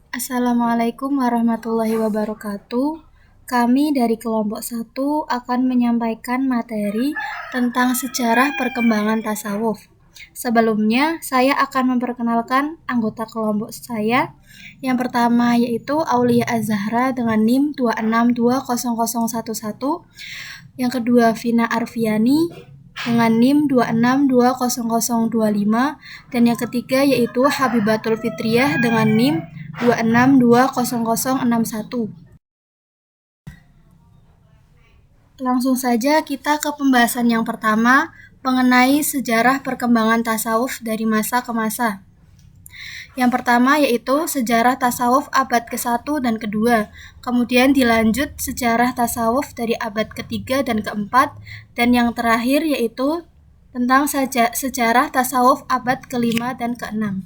Assalamualaikum warahmatullahi wabarakatuh. Kami dari kelompok 1 akan menyampaikan materi tentang sejarah perkembangan tasawuf. Sebelumnya, saya akan memperkenalkan anggota kelompok saya. Yang pertama yaitu Aulia Az-Zahra dengan NIM 2620011. Yang kedua Vina Arfiani dengan NIM 2620025. Dan yang ketiga yaitu Habibatul Fitriah dengan NIM 2620061. Langsung saja kita ke pembahasan yang pertama mengenai sejarah perkembangan tasawuf dari masa ke masa. Yang pertama yaitu sejarah tasawuf abad ke-1 dan ke-2, kemudian dilanjut sejarah tasawuf dari abad ke-3 dan ke-4, dan yang terakhir yaitu tentang sejarah tasawuf abad ke-5 dan ke-6.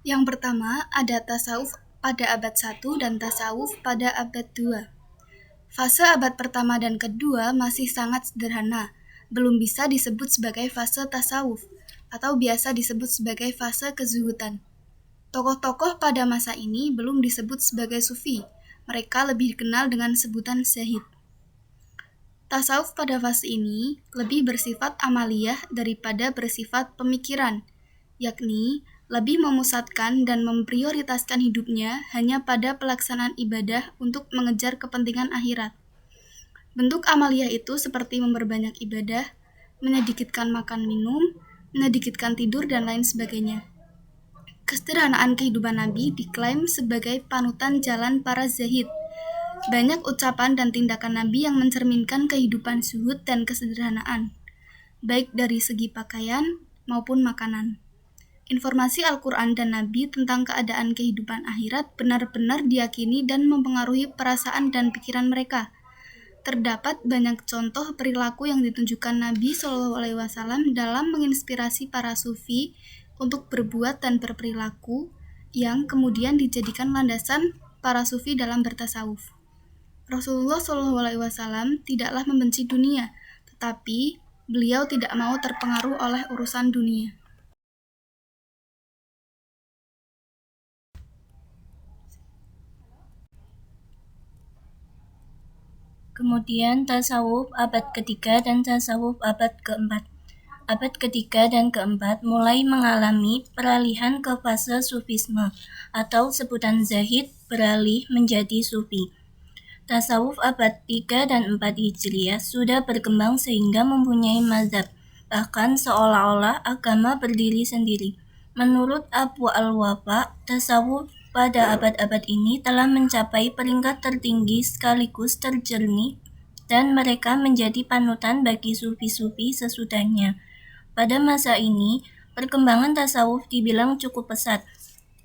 Yang pertama ada tasawuf pada abad 1 dan tasawuf pada abad 2. Fase abad pertama dan kedua masih sangat sederhana, belum bisa disebut sebagai fase tasawuf, atau biasa disebut sebagai fase kezuhudan. Tokoh-tokoh pada masa ini belum disebut sebagai sufi, mereka lebih dikenal dengan sebutan zahid. Tasawuf pada fase ini lebih bersifat amaliyah daripada bersifat pemikiran, yakni lebih memusatkan dan memprioritaskan hidupnya hanya pada pelaksanaan ibadah untuk mengejar kepentingan akhirat. Bentuk amaliyah itu seperti memperbanyak ibadah, menyedikitkan makan minum, menyedikitkan tidur, dan lain sebagainya. Kesederhanaan kehidupan Nabi diklaim sebagai panutan jalan para zahid. Banyak ucapan dan tindakan Nabi yang mencerminkan kehidupan zuhud dan kesederhanaan, baik dari segi pakaian maupun makanan. Informasi Al-Quran dan Nabi tentang keadaan kehidupan akhirat benar-benar diyakini dan mempengaruhi perasaan dan pikiran mereka. Terdapat banyak contoh perilaku yang ditunjukkan Nabi SAW dalam menginspirasi para sufi untuk berbuat dan berperilaku yang kemudian dijadikan landasan para sufi dalam bertasawuf. Rasulullah SAW tidaklah membenci dunia, tetapi beliau tidak mau terpengaruh oleh urusan dunia. Kemudian tasawuf abad ketiga dan tasawuf abad keempat. Abad ketiga dan keempat mulai mengalami peralihan ke fase sufisme, atau sebutan zahid beralih menjadi sufi. Tasawuf abad 3 dan 4 Hijriah sudah berkembang sehingga mempunyai mazhab, bahkan seolah-olah agama berdiri sendiri. Menurut Abu Al-Wafa, tasawuf pada abad-abad ini telah mencapai peringkat tertinggi sekaligus terjernih, dan mereka menjadi panutan bagi sufi-sufi sesudahnya. Pada masa ini, perkembangan tasawuf dibilang cukup pesat.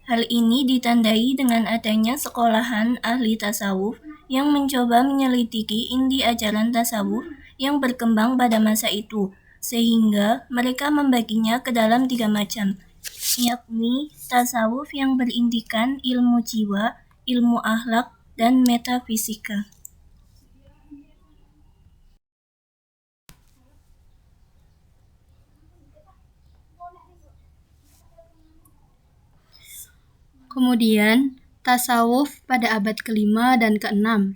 Hal ini ditandai dengan adanya sekolahan ahli tasawuf yang mencoba menyelidiki inti ajaran tasawuf yang berkembang pada masa itu, sehingga mereka membaginya ke dalam 3 macam, yakni tasawuf yang berindikan ilmu jiwa, ilmu akhlak, dan metafisika. Kemudian, tasawuf pada abad ke-5 dan ke-6,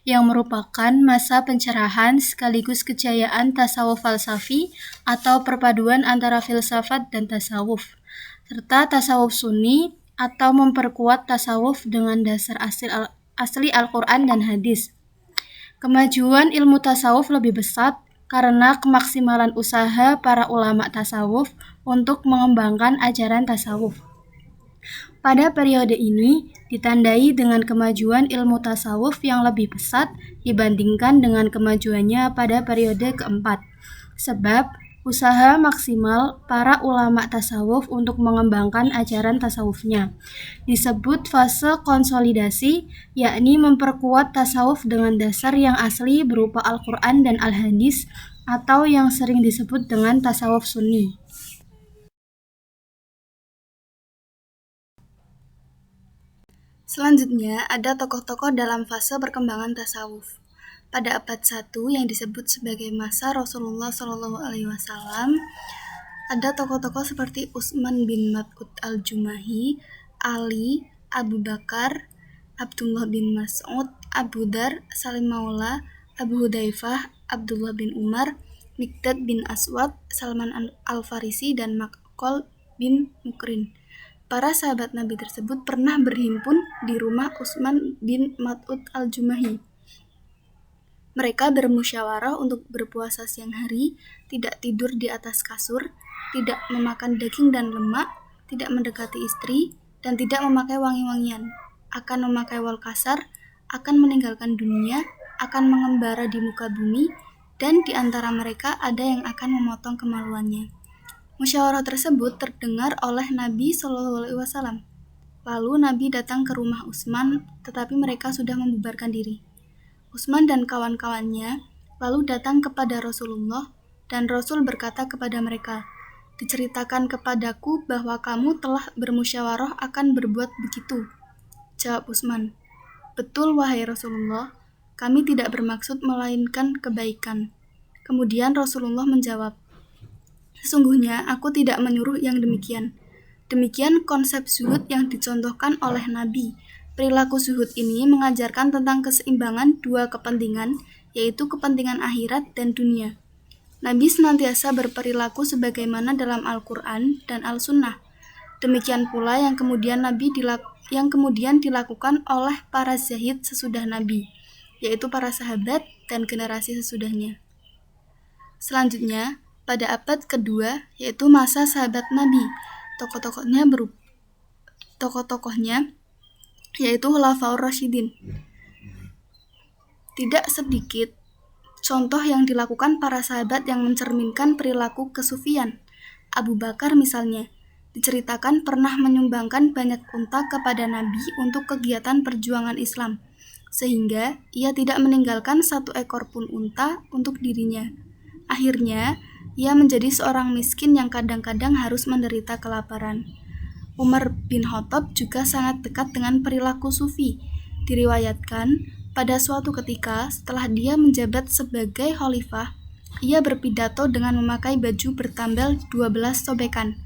yang merupakan masa pencerahan sekaligus kejayaan tasawuf falsafi atau perpaduan antara filsafat dan tasawuf, serta tasawuf sunni atau memperkuat tasawuf dengan dasar asli Al-Quran dan hadis. Kemajuan ilmu tasawuf lebih pesat karena kemaksimalan usaha para ulama tasawuf untuk mengembangkan ajaran tasawuf. Pada periode ini ditandai dengan kemajuan ilmu tasawuf yang lebih pesat dibandingkan dengan kemajuannya pada periode keempat, sebab usaha maksimal para ulama tasawuf untuk mengembangkan ajaran tasawufnya disebut fase konsolidasi, yakni memperkuat tasawuf dengan dasar yang asli berupa Al-Quran dan Al-Hadis, atau yang sering disebut dengan tasawuf sunni. Selanjutnya ada tokoh-tokoh dalam fase perkembangan tasawuf. Pada abad 1 yang disebut sebagai masa Rasulullah SAW, ada tokoh-tokoh seperti Utsman bin Mas'ud al-Jumahi, Ali, Abu Bakar, Abdullah bin Mas'ud, Abu Dar, Salim Maula, Abu Hudzaifah, Abdullah bin Umar, Miqdad bin Aswad, Salman al-Farisi, dan Makhlad bin Mukrin. Para sahabat Nabi tersebut pernah berhimpun di rumah Utsman bin Mas'ud al-Jumahi. Mereka bermusyawarah untuk berpuasa siang hari, tidak tidur di atas kasur, tidak memakan daging dan lemak, tidak mendekati istri, dan tidak memakai wangi-wangian, akan memakai wol kasar, akan meninggalkan dunia, akan mengembara di muka bumi, dan di antara mereka ada yang akan memotong kemaluannya. Musyawarah tersebut terdengar oleh Nabi SAW. Lalu Nabi datang ke rumah Utsman, tetapi mereka sudah membubarkan diri. Utsman dan kawan-kawannya lalu datang kepada Rasulullah, dan Rasul berkata kepada mereka, "Diceritakan kepadaku bahwa kamu telah bermusyawarah akan berbuat begitu." Jawab Utsman, "Betul wahai Rasulullah, kami tidak bermaksud melainkan kebaikan." Kemudian Rasulullah menjawab, "Sesungguhnya aku tidak menyuruh yang demikian." Demikian konsep zuhud yang dicontohkan oleh Nabi. Perilaku zuhud ini mengajarkan tentang keseimbangan dua kepentingan, yaitu kepentingan akhirat dan dunia. Nabi senantiasa berperilaku sebagaimana dalam Al-Quran dan Al-Sunnah. Demikian pula yang kemudian dilakukan oleh para zahid sesudah Nabi, yaitu para sahabat dan generasi sesudahnya. Selanjutnya, pada abad kedua, yaitu masa sahabat Nabi, tokoh-tokohnya yaitu Khulafaur Rasyidin. Tidak sedikit contoh yang dilakukan para sahabat yang mencerminkan perilaku kesufian. Abu Bakar misalnya, diceritakan pernah menyumbangkan banyak unta kepada Nabi untuk kegiatan perjuangan Islam, sehingga ia tidak meninggalkan satu ekor pun unta untuk dirinya. Akhirnya, ia menjadi seorang miskin yang kadang-kadang harus menderita kelaparan. Umar bin Khattab juga sangat dekat dengan perilaku sufi. Diriwayatkan, pada suatu ketika setelah dia menjabat sebagai khalifah, ia berpidato dengan memakai baju bertambal 12 sobekan.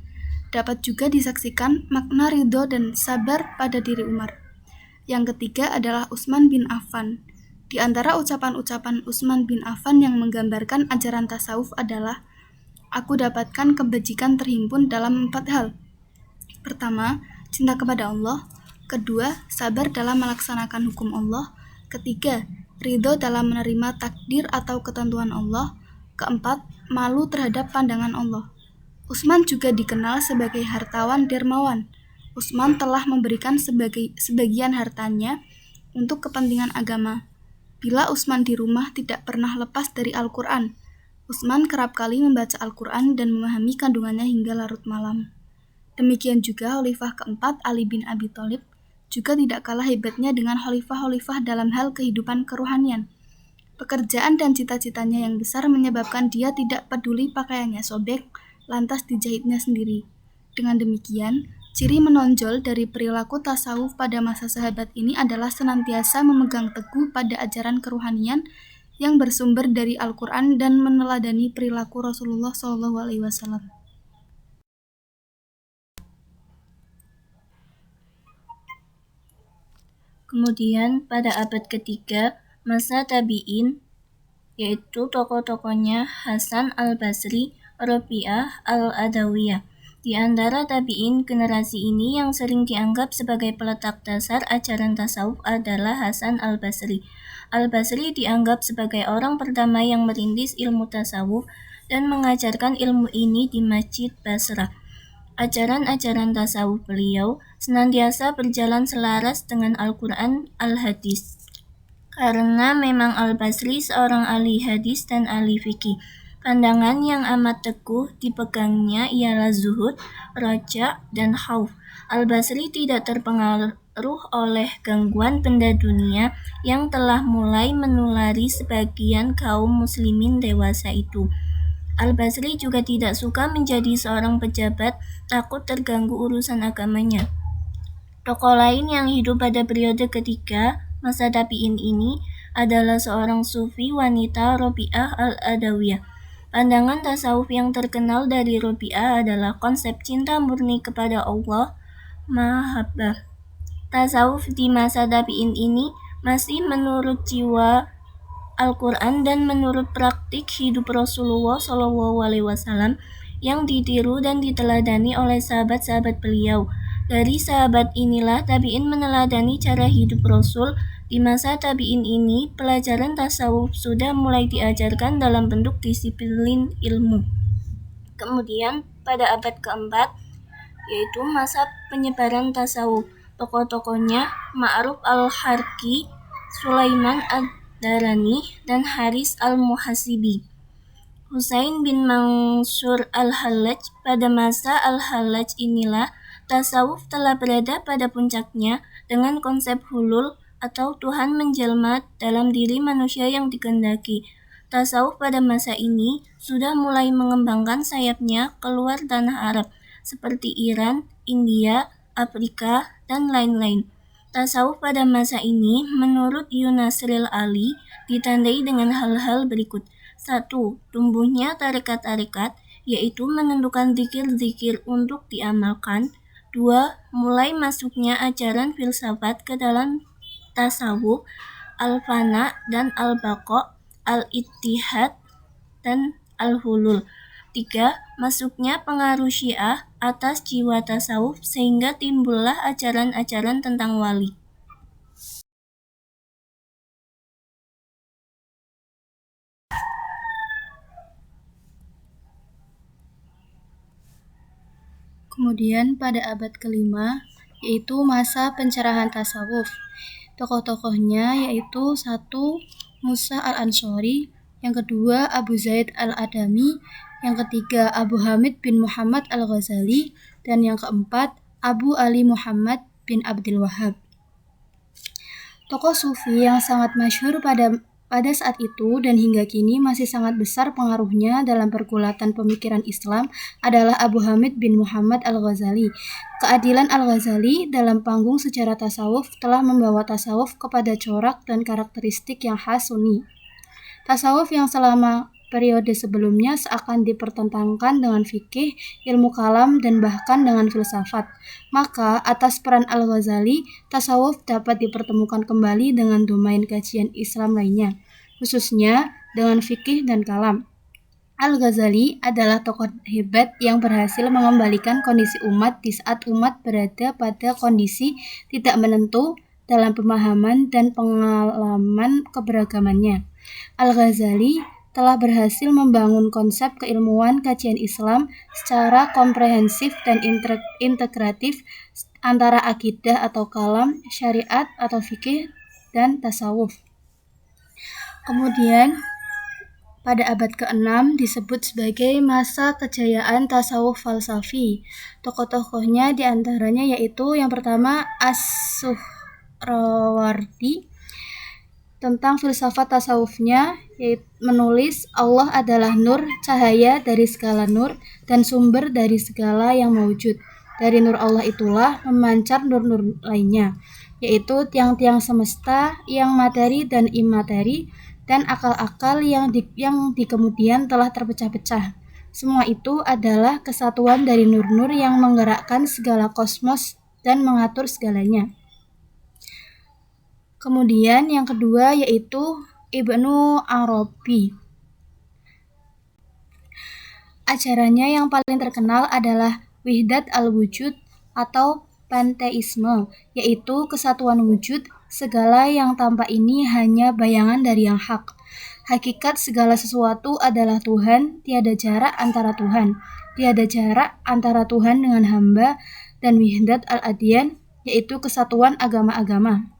Dapat juga disaksikan makna ridho dan sabar pada diri Umar. Yang ketiga adalah Utsman bin Affan. Di antara ucapan-ucapan Utsman bin Affan yang menggambarkan ajaran tasawuf adalah, "Aku dapatkan kebajikan terhimpun dalam 4 hal. Pertama, cinta kepada Allah. Kedua, sabar dalam melaksanakan hukum Allah. Ketiga, ridho dalam menerima takdir atau ketentuan Allah. Keempat, malu terhadap pandangan Allah." Utsman juga dikenal sebagai hartawan dermawan. Utsman telah memberikan sebagian hartanya untuk kepentingan agama. Bila Utsman di rumah tidak pernah lepas dari Al-Quran. Utsman kerap kali membaca Al-Quran dan memahami kandungannya hingga larut malam. Demikian juga Khalifah keempat Ali bin Abi Thalib juga tidak kalah hebatnya dengan khalifah-khalifah dalam hal kehidupan kerohanian. Pekerjaan dan cita-citanya yang besar menyebabkan dia tidak peduli pakaiannya sobek, lantas dijahitnya sendiri. Dengan demikian, ciri menonjol dari perilaku tasawuf pada masa sahabat ini adalah senantiasa memegang teguh pada ajaran kerohanian yang bersumber dari Al-Quran dan meneladani perilaku Rasulullah SAW. Kemudian pada abad ketiga, masa tabi'in, yaitu tokoh-tokohnya Hasan al-Basri, Rabi'ah al-Adawiyah. Di antara tabi'in generasi ini yang sering dianggap sebagai peletak dasar ajaran tasawuf adalah Hasan al-Basri. Al-Basri dianggap sebagai orang pertama yang merintis ilmu tasawuf dan mengajarkan ilmu ini di Masjid Basrah. Ajaran-ajaran tasawuf beliau senantiasa berjalan selaras dengan Al-Quran, Al-Hadis. Karena memang Al-Basri seorang ahli hadis dan ahli fikih. Pandangan yang amat teguh dipegangnya ialah zuhud, raja, dan khauf. Al-Basri tidak terpengaruh oleh gangguan benda dunia yang telah mulai menulari sebagian kaum muslimin dewasa itu. Al-Basri juga tidak suka menjadi seorang pejabat, takut terganggu urusan agamanya. Tokoh lain yang hidup pada periode ketiga masa tabi'in ini adalah seorang sufi wanita Rabi'ah al-Adawiyah. Pandangan tasawuf yang terkenal dari Rabi'ah adalah konsep cinta murni kepada Allah, mahabbah. Tasawuf di masa tabi'in ini masih menurut jiwa Al-Quran dan menurut praktik hidup Rasulullah SAW yang ditiru dan diteladani oleh sahabat-sahabat beliau. Dari sahabat inilah tabi'in meneladani cara hidup Rasul. Di masa tabi'in ini, pelajaran tasawuf sudah mulai diajarkan dalam bentuk disiplin ilmu. Kemudian, pada abad keempat, yaitu masa penyebaran tasawuf. Tokoh-tokohnya Ma'ruf al-Harqi, Sulaiman ad-Darani, dan Haris al-Muhasibi. Husain bin Mansur al-Hallaj. Pada masa al-Hallaj inilah tasawuf telah berada pada puncaknya dengan konsep hulul atau Tuhan menjelma dalam diri manusia yang dikehendaki. Tasawuf pada masa ini sudah mulai mengembangkan sayapnya keluar tanah Arab seperti Iran, India, Afrika, dan lain-lain. Tasawuf pada masa ini menurut Yunasril Ali ditandai dengan hal-hal berikut. 1. Tumbuhnya tarekat-tarekat, yaitu menentukan zikir-zikir untuk diamalkan. 2. Mulai masuknya ajaran filsafat ke dalam tasawuf, al-fana dan al-baqa, al-ittihad dan al-hulul. 3. Masuknya pengaruh Syiah atas jiwa tasawuf sehingga timbullah ajaran-ajaran tentang wali. Kemudian pada abad kelima, yaitu masa pencerahan tasawuf. Tokoh-tokohnya yaitu 1. Musa al-Ansori, yang kedua Abu Zaid al-Adami, yang ketiga Abu Hamid bin Muhammad al-Ghazali, dan yang keempat Abu Ali Muhammad bin Abdul Wahhab. Tokoh sufi yang sangat masyhur pada saat itu dan hingga kini masih sangat besar pengaruhnya dalam pergulatan pemikiran Islam adalah Abu Hamid bin Muhammad al-Ghazali. Keadilan al-Ghazali dalam panggung sejarah tasawuf telah membawa tasawuf kepada corak dan karakteristik yang khas Sunni. Tasawuf yang selama periode sebelumnya seakan dipertentangkan dengan fikih, ilmu kalam, dan bahkan dengan filsafat. Maka, atas peran Al-Ghazali, tasawuf dapat dipertemukan kembali dengan domain kajian Islam lainnya, khususnya dengan fikih dan kalam. Al-Ghazali adalah tokoh hebat yang berhasil mengembalikan kondisi umat di saat umat berada pada kondisi tidak menentu dalam pemahaman dan pengalaman keberagamannya. Al-Ghazali telah berhasil membangun konsep keilmuan kajian Islam secara komprehensif dan integratif antara akidah atau kalam, syariat atau fikih, dan tasawuf. Kemudian, pada abad ke-6 disebut sebagai masa kejayaan tasawuf falsafi. Tokoh-tokohnya diantaranya yaitu yang pertama As-Suhrawardi. Tentang filsafat tasawufnya, yaitu menulis Allah adalah nur, cahaya dari segala nur, dan sumber dari segala yang mewujud. Dari nur Allah itulah memancar nur-nur lainnya, yaitu tiang-tiang semesta yang materi dan imateri, dan akal-akal yang di kemudian telah terpecah-pecah. Semua itu adalah kesatuan dari nur-nur yang menggerakkan segala kosmos dan mengatur segalanya. Kemudian yang kedua yaitu Ibnu Arabi. Ajarannya yang paling terkenal adalah Wihdat al-Wujud atau panteisme, yaitu kesatuan wujud, segala yang tampak ini hanya bayangan dari yang hak. Hakikat segala sesuatu adalah Tuhan, tiada jarak antara Tuhan, tiada jarak antara Tuhan dengan hamba, dan Wihdat al-Adyan, yaitu kesatuan agama-agama.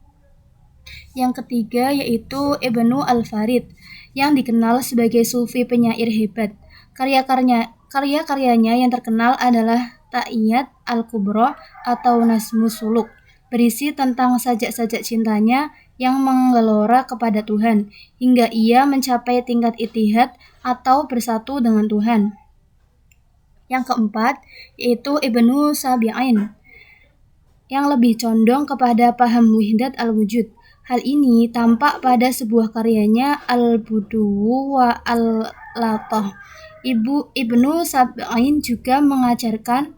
Yang ketiga yaitu Ibnu al-Farid, yang dikenal sebagai sufi penyair hebat. Karya-karyanya yang terkenal adalah Ta'iyat al-Kubra atau Nazmus Suluk, berisi tentang sajak-sajak cintanya yang menggelora kepada Tuhan, hingga ia mencapai tingkat ittihad atau bersatu dengan Tuhan. Yang keempat yaitu Ibnu Sabi'in, yang lebih condong kepada paham Wihdat al-Wujud. Hal ini tampak pada sebuah karyanya Al-Buduwu wa Al-Latah. Ibnu Sab'in juga mengajarkan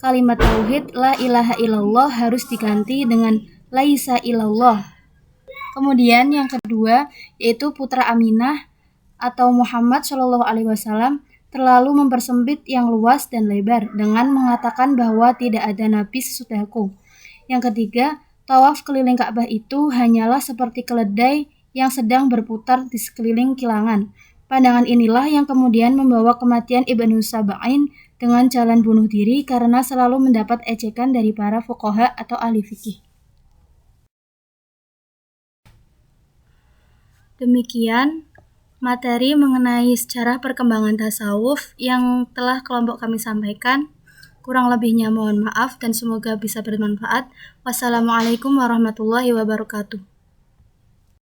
kalimat tauhid la ilaha illallah harus diganti dengan laisa illallah. Kemudian yang kedua yaitu putra Aminah atau Muhammad Shallallahu Alaihi Wasallam terlalu mempersempit yang luas dan lebar dengan mengatakan bahwa tidak ada nabi sesudahku. Yang ketiga, tawaf keliling Ka'bah itu hanyalah seperti keledai yang sedang berputar di sekeliling kilangan. Pandangan inilah yang kemudian membawa kematian Ibnu Sab'in dengan jalan bunuh diri karena selalu mendapat ejekan dari para fuqaha atau ahli fikih. Demikian materi mengenai sejarah perkembangan tasawuf yang telah kelompok kami sampaikan. Kurang lebihnya mohon maaf dan semoga bisa bermanfaat. Wassalamualaikum warahmatullahi wabarakatuh.